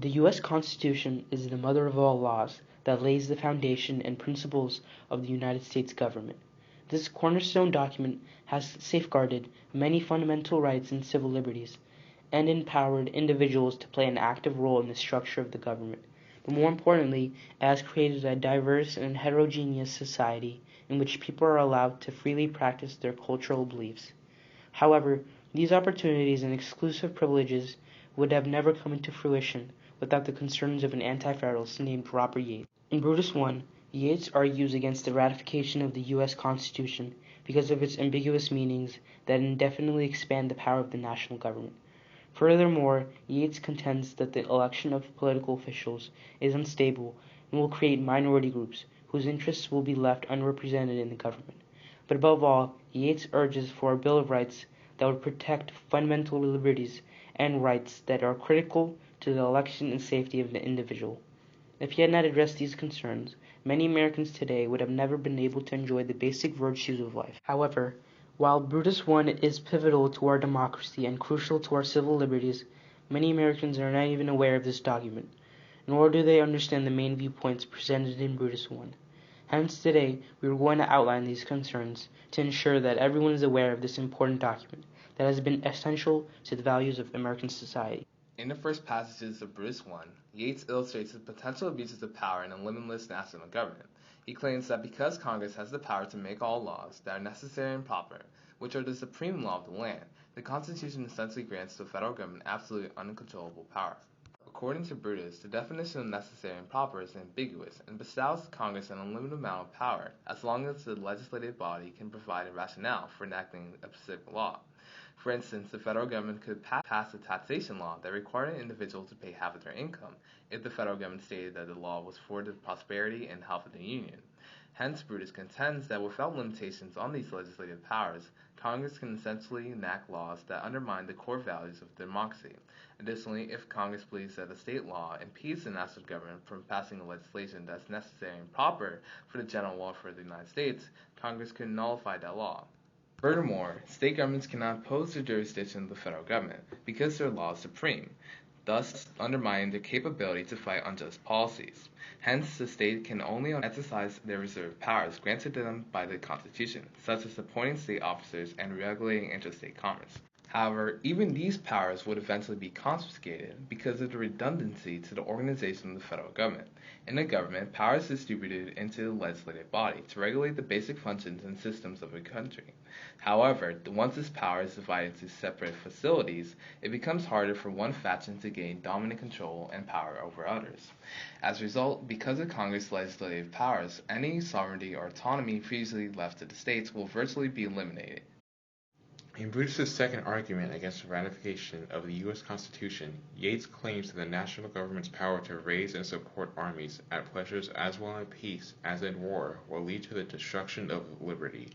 The U.S. Constitution is the mother of all laws that lays the foundation and principles of the United States government. This cornerstone document has safeguarded many fundamental rights and civil liberties, and empowered individuals to play an active role in the structure of the government. But more importantly, it has created a diverse and heterogeneous society in which people are allowed to freely practice their cultural beliefs. However, these opportunities and exclusive privileges would have never come into fruition without the concerns of an anti-federalist named Robert Yates. In Brutus I, Yates argues against the ratification of the U.S. Constitution because of its ambiguous meanings that indefinitely expand the power of the national government. Furthermore, Yates contends that the election of political officials is unstable and will create minority groups whose interests will be left unrepresented in the government. But above all, Yates urges for a Bill of Rights that would protect fundamental liberties and rights that are critical to the election and safety of the individual. If he had not addressed these concerns, many Americans today would have never been able to enjoy the basic virtues of life. However, while Brutus I is pivotal to our democracy and crucial to our civil liberties, many Americans are not even aware of this document, nor do they understand the main viewpoints presented in Brutus I. Hence, today, we are going to outline these concerns to ensure that everyone is aware of this important document that has been essential to the values of American society. In the first passages of Brutus I, Yates illustrates the potential abuses of power in a limitless national government. He claims that because Congress has the power to make all laws that are necessary and proper, which are the supreme law of the land, the Constitution essentially grants the federal government absolute uncontrollable power. According to Brutus, the definition of necessary and proper is ambiguous and bestows Congress an unlimited amount of power as long as the legislative body can provide a rationale for enacting a specific law. For instance, the federal government could pass a taxation law that required an individual to pay half of their income if the federal government stated that the law was for the prosperity and health of the Union. Hence, Brutus contends that without limitations on these legislative powers, Congress can essentially enact laws that undermine the core values of democracy. Additionally, if Congress believes that a state law impedes the national government from passing a legislation that is necessary and proper for the general welfare of the United States, Congress can nullify that law. Furthermore, state governments cannot oppose the jurisdiction of the federal government because their law is supreme, thus undermining their capability to fight unjust policies. Hence, the state can only exercise their reserved powers granted to them by the Constitution, such as appointing state officers and regulating interstate commerce. However, even these powers would eventually be confiscated because of the redundancy to the organization of the federal government. In the government, power is distributed into the legislative body to regulate the basic functions and systems of a country. However, once this power is divided into separate facilities, it becomes harder for one faction to gain dominant control and power over others. As a result, because of Congress' legislative powers, any sovereignty or autonomy previously left to the states will virtually be eliminated. In Brutus' second argument against the ratification of the U.S. Constitution, Yates claims that the national government's power to raise and support armies at pleasures as well in peace as in war will lead to the destruction of liberty.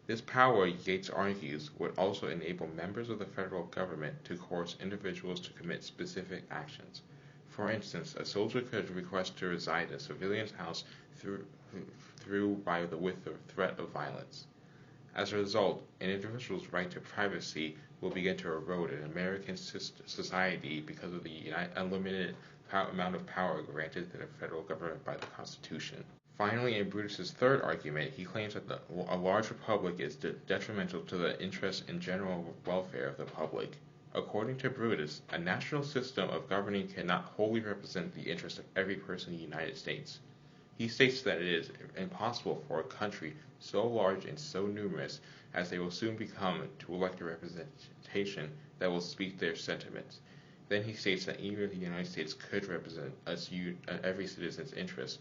This power, Yates argues, would also enable members of the federal government to coerce individuals to commit specific actions. For instance, a soldier could request to reside in a civilian's house with the threat of violence. As a result, an individual's right to privacy will begin to erode in American society because of the unlimited amount of power granted to the federal government by the Constitution. Finally, in Brutus' third argument, he claims that a large republic is detrimental to the interests and general welfare of the public. According to Brutus, a national system of governing cannot wholly represent the interests of every person in the United States. He states that it is impossible for a country so large and so numerous as they will soon become to elect a representation that will speak their sentiments. Then he states that even if the United States could represent every citizen's interests,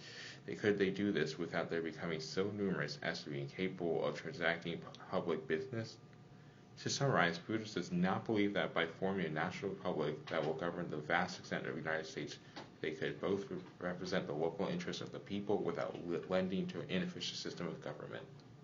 could they do this without their becoming so numerous as to be incapable of transacting public business? To summarize, Brutus does not believe that by forming a national republic that will govern the vast extent of the United States, they could both represent the local interests of the people without lending to an inefficient system of government.